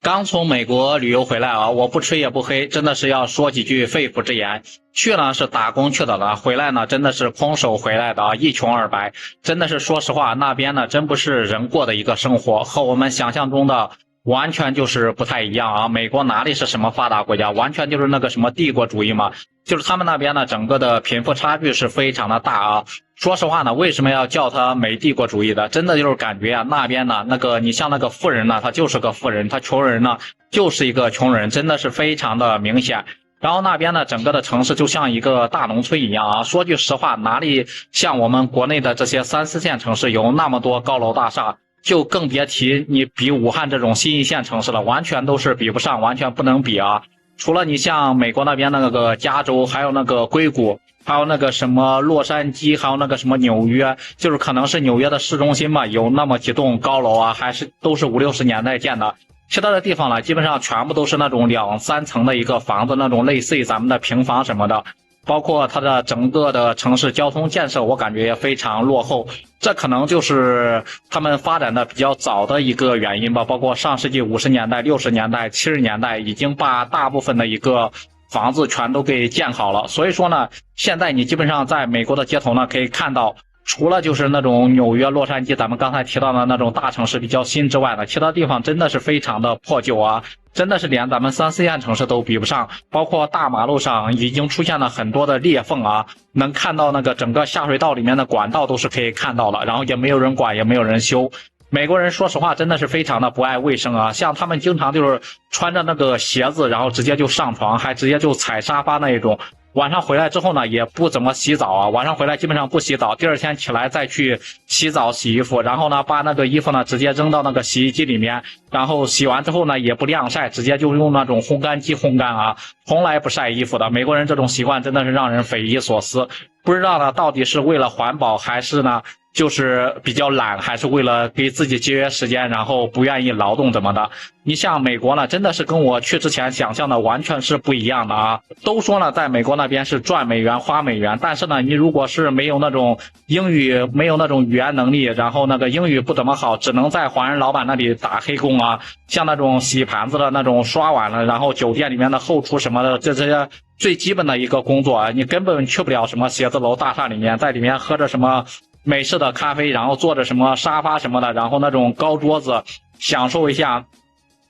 刚从美国旅游回来啊，我不吹也不黑，真的是要说几句肺腑之言。去呢是打工去的了，回来呢真的是空手回来的啊，一穷二白。真的是说实话，那边呢真不是人过的一个生活，和我们想象中的完全就是不太一样啊。美国哪里是什么发达国家，完全就是那个什么帝国主义嘛，就是他们那边呢整个的贫富差距是非常的大啊。说实话呢，为什么要叫他美帝国主义的？真的就是感觉啊，那边呢，你像那个富人呢，他就是个富人，他穷人呢就是一个穷人，真的是非常的明显。然后那边呢，整个的城市就像一个大农村一样啊。说句实话，哪里像我们国内的这些3、4线城市有那么多高楼大厦，就更别提你比武汉这种新一线城市了，完全都是比不上，完全不能比啊。除了你像美国那边那个加州，还有那个硅谷，还有那个什么洛杉矶，还有那个什么纽约，就是可能是纽约的市中心嘛，有那么几栋高楼啊，还是都是50、60年代建的。其他的地方呢，基本上全部都是那种2、3层的一个房子，那种类似于咱们的平房什么的。包括它的整个的城市交通建设，我感觉也非常落后，这可能就是他们发展的比较早的一个原因吧。包括上世纪50年代、60年代、70年代，已经把大部分的一个房子全都给建好了。所以说呢，现在你基本上在美国的街头呢，可以看到，除了就是那种纽约、洛杉矶，咱们刚才提到的那种大城市比较新之外呢，其他地方真的是非常的破旧啊。真的是连咱们3、4线城市都比不上，包括大马路上已经出现了很多的裂缝啊，能看到那个整个下水道里面的管道都是可以看到了，然后也没有人管，也没有人修。美国人说实话真的是非常的不爱卫生啊，像他们经常就是穿着那个鞋子，然后直接就上床，还直接就踩沙发那一种。晚上回来之后呢，也不怎么洗澡啊，晚上回来基本上不洗澡，第二天起来再去洗澡洗衣服，然后呢把那个衣服呢直接扔到那个洗衣机里面，然后洗完之后呢也不晾晒，直接就用那种烘干机烘干啊，从来不晒衣服的。美国人这种习惯真的是让人匪夷所思，不知道呢到底是为了环保，还是呢就是比较懒，还是为了给自己节约时间，然后不愿意劳动怎么的。你像美国呢，真的是跟我去之前想象的完全是不一样的啊。都说呢在美国那边是赚美元花美元，但是呢你如果是没有那种英语，没有那种语言能力，然后那个英语不怎么好，只能在华人老板那里打黑工啊，像那种洗盘子的那种刷碗的，然后酒店里面的后厨什么的，这些最基本的一个工作啊，你根本去不了什么写字楼大厦里面，在里面喝着什么美式的咖啡，然后坐着什么沙发什么的，然后那种高桌子享受一下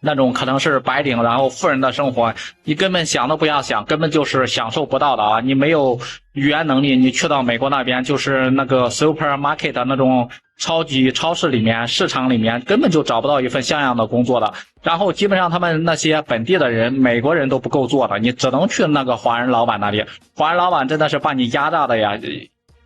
那种可能是白领然后富人的生活，你根本想都不要想，根本就是享受不到的啊！你没有语言能力，你去到美国那边就是那个 supermarket 那种超级超市里面、市场里面，根本就找不到一份像样的工作的。然后基本上他们那些本地的人，美国人都不够做的，你只能去那个华人老板那里。华人老板真的是把你压榨的呀！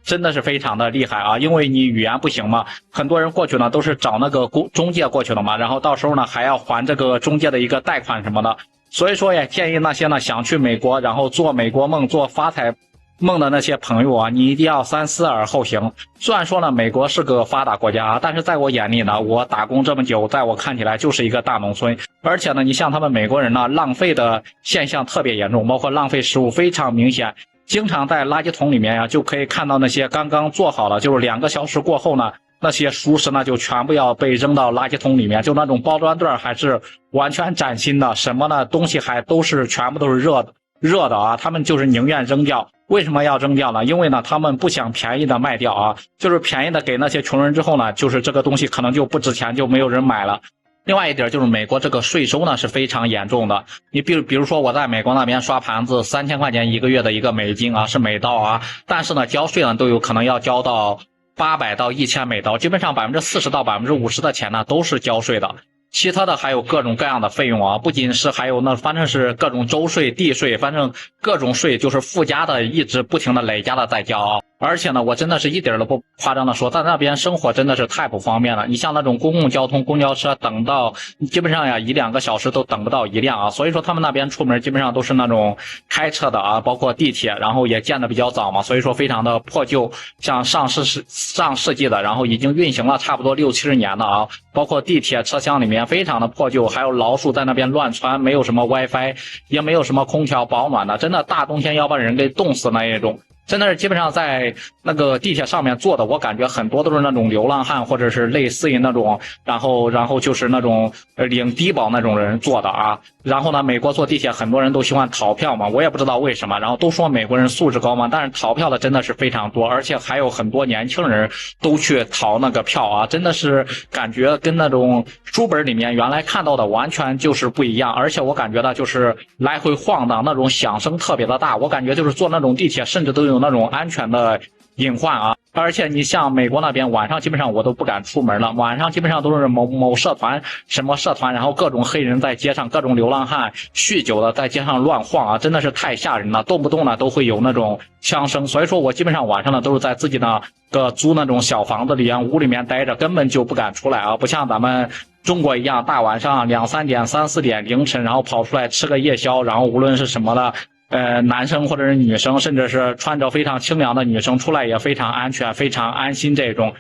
真的是非常的厉害啊，因为你语言不行嘛，很多人过去呢都是找那个中介过去的嘛，然后到时候呢还要还这个中介的一个贷款什么的。所以说也建议那些呢想去美国，然后做美国梦、做发财梦的那些朋友啊，你一定要三思而后行。虽然说呢美国是个发达国家啊，但是在我眼里呢，我打工这么久，在我看起来就是一个大农村。而且呢你像他们美国人呢，浪费的现象特别严重，包括浪费食物非常明显，经常在垃圾桶里面呀，就可以看到那些刚刚做好了，就是2个小时过后呢，那些熟食呢就全部要被扔到垃圾桶里面，就那种包装袋还是完全崭新的，什么呢东西还都是全部都是热的啊，他们就是宁愿扔掉。为什么要扔掉呢？因为呢他们不想便宜的卖掉啊，就是便宜的给那些穷人之后呢，就是这个东西可能就不值钱，就没有人买了。另外一点就是美国这个税收呢是非常严重的，你比如说我在美国那边刷盘子，3000块钱一个月的一个美金啊，是美刀啊，但是呢交税呢都有可能要交到800到1000美刀，基本上40%到50%的钱呢都是交税的。其他的还有各种各样的费用啊，不仅是还有反正是各种州税、地税，反正各种税就是附加的，一直不停的累加的在交啊。而且呢，我真的是一点都不夸张的说，在那边生活真的是太不方便了。你像那种公共交通、公交车，等到基本上呀1、2个小时都等不到一辆啊。所以说他们那边出门基本上都是那种开车的啊，包括地铁，然后也建的比较早嘛，所以说非常的破旧。像上世纪的，然后已经运行了差不多60、70年了啊，包括地铁车厢里面非常的破旧，还有老鼠在那边乱窜，没有什么 WiFi， 也没有什么空调保暖的，真的大冬天要把人给冻死那一种。真的是基本上在那个地铁上面坐的，我感觉很多都是那种流浪汉，或者是类似于那种，然后就是那种领低保那种人坐的啊。然后呢，美国坐地铁很多人都喜欢逃票嘛，我也不知道为什么。然后都说美国人素质高嘛，但是逃票的真的是非常多，而且还有很多年轻人都去逃那个票啊，真的是感觉跟那种书本里面原来看到的完全就是不一样。而且我感觉到就是来回晃荡那种响声特别的大，我感觉就是坐那种地铁甚至都有那种安全的隐患啊。而且你像美国那边晚上基本上我都不敢出门了，晚上基本上都是某社团什么社团，然后各种黑人在街上，各种流浪汉酗酒的在街上乱晃啊，真的是太吓人了，动不动呢都会有那种枪声。所以说我基本上晚上呢都是在自己的租那种小房子里屋里面待着，根本就不敢出来啊，不像咱们中国一样大晚上2、3点、3、4点凌晨，然后跑出来吃个夜宵，然后无论是什么的。男生或者是女生，甚至是穿着非常清凉的女生出来也非常安全、非常安心，这种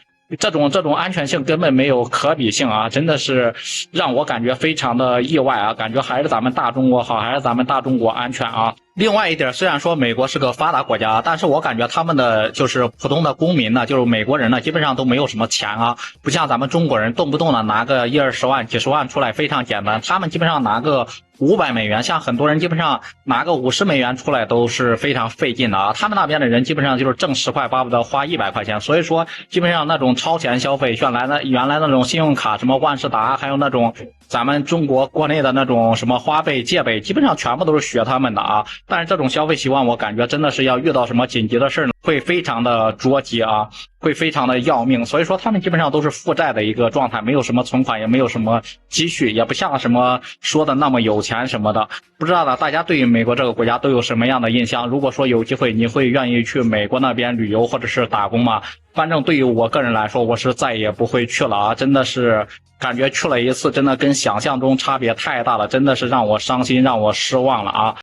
安全性根本没有可比性啊！真的是让我感觉非常的意外啊！感觉还是咱们大中国好，还是咱们大中国安全啊！另外一点，虽然说美国是个发达国家，但是我感觉他们的就是普通的公民呢，就是美国人呢，基本上都没有什么钱啊，不像咱们中国人动不动的拿个10-20万、几十万出来非常简单，他们基本上拿个500美元，像很多人基本上拿个50美元出来都是非常费劲的啊。他们那边的人基本上就是挣10块巴不得花100块钱，所以说基本上那种超前消费，原来那种信用卡什么万事达，还有那种咱们中国国内的那种什么花呗、借呗，基本上全部都是学他们的啊。但是这种消费习惯，我感觉真的是要遇到什么紧急的事呢，会非常的着急啊，会非常的要命。所以说他们基本上都是负债的一个状态，没有什么存款，也没有什么积蓄，也不像什么说的那么有钱什么的。不知道呢，大家对于美国这个国家都有什么样的印象？如果说有机会，你会愿意去美国那边旅游或者是打工吗？反正对于我个人来说，我是再也不会去了啊！真的是感觉去了一次，真的跟想象中差别太大了，真的是让我伤心，让我失望了啊！